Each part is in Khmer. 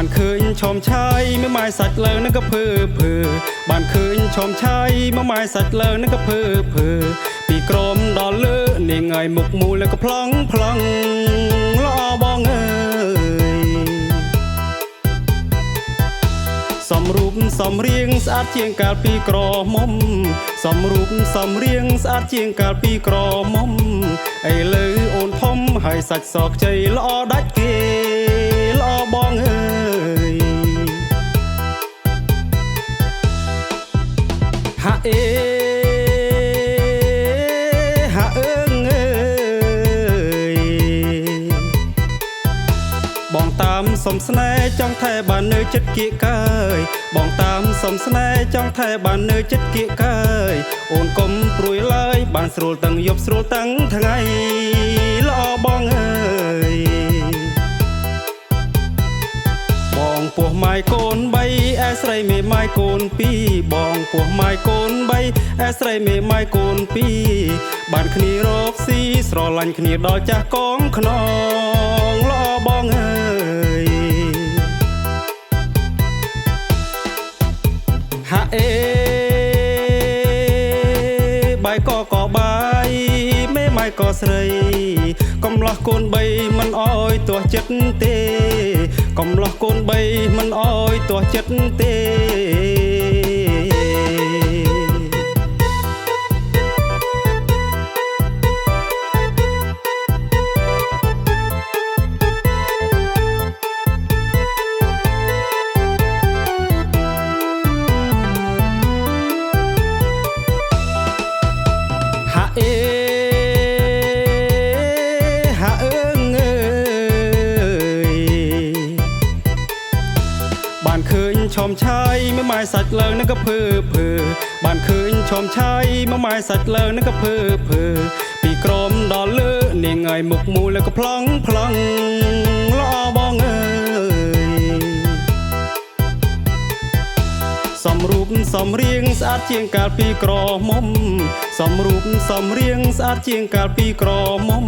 បានឃើញឈុំឆាយមួយម៉ាយសាច់លើនឹងក៏ភើភើបានឃើញឈុំឆាយមួយម៉ាយសាច់លើនឹងក៏ភើភើពីក្រមដល់លើនាងឲ្យមុខមូលក៏ប្លង់ប្លង់ល្អបងអើយសំរូបសំរៀងស្អាតជាងកាលពីក្រមុំសំរូបសំរៀងស្អាតជាងកាលពីក្រមុំឥឡូវអូនធំហើយសាច់សខ្ចីល្អដាច់គេល្អបងអើយហាអេហាអើងអើយបងតាមសុំស្នេហ៍ចង់ថែបាននៅចិត្តគៀកកាយបងតាមសុំស្នេហ៍ចង់ថែបាននៅចិត្តគៀកកាយអូនកុំព្រួយឡើយបានស្រួលទាំងយប់ស្រួលទាំងថ្ងៃល្អបងអើយបងពោះម៉ាយកូន3អែស្រីមេម៉ាយកូន2បងពោះម៉ាយកូន3អែស្រីមេម៉ាយកូន2បានគ្នារកស៊ីស្រឡាញ់គ្នាដល់ចាស់កងខ្នងល្អបងអើយហាអេបាយកក៏បាយមេម៉ាយក៏ស្រីកំឡោះកូន3មិនអោយទាស់ចិត្តទេកំឡោះកូន3មិនអោយទាស់ចិត្តទេហាអេហាអើងអើយបានឃើញឈុំឆាយមួយម៉ាយសាច់លើនឹងក៏ភើភើបានឃើញឈុំឆាយមួយម៉ាយសាច់លើនឹងក៏ភើភើពីក្រមដល់លើនាងឲ្យមុខមូលក៏ប្លង់ប្លង់ល្អបងអើយសំរូបសំរៀងស្អាតជាងកាលពីក្រមុំសំរូបសំរៀងស្អាតជាងកាលពីក្រមុំ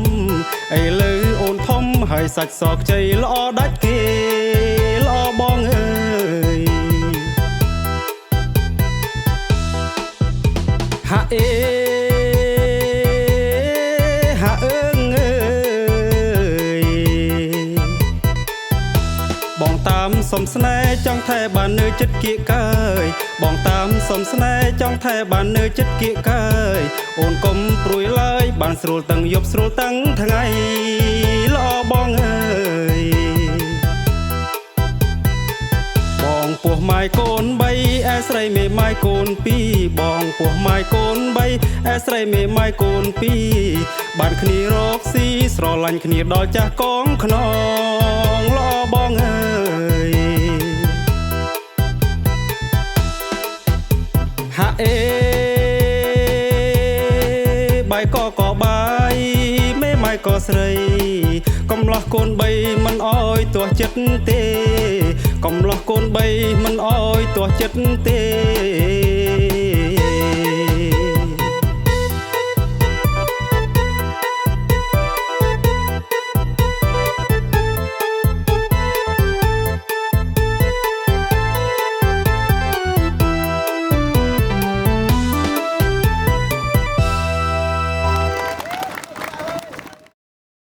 ឥឡូវអូនធំហើយសាច់សខ្ចីល្អដាច់គេល្អបងអើយហាអេហាអើងអើយបងតាមសុំស្នេហ៍ចង់ថែបាននៅចិត្តគៀកកាយបងតាមសុំស្នេហ៍ចង់ថែបាននៅចិត្តគៀកកាយអូនកុំព្រួយឡើយបានស្រួលទាំងយប់ស្រួលទាំងថ្ងៃល្អបងអើយបងពោះម៉ាយកូន3អែស្រីមេម៉ាយកូន2បងពោះម៉ាយកូន3អែស្រីមេម៉ាយកូន2បានគ្នារកស៊ីស្រឡាញ់គ្នាដល់ចាស់កងខ្នងល្អបងអើយហាអេបាយកក៏បាយមេម៉ាយក៏ស្រីកំឡោះកូន3មិនអោយទាស់ចិត្តទេកំឡោះកូន3មិនអោយទាស់ចិត្តទេ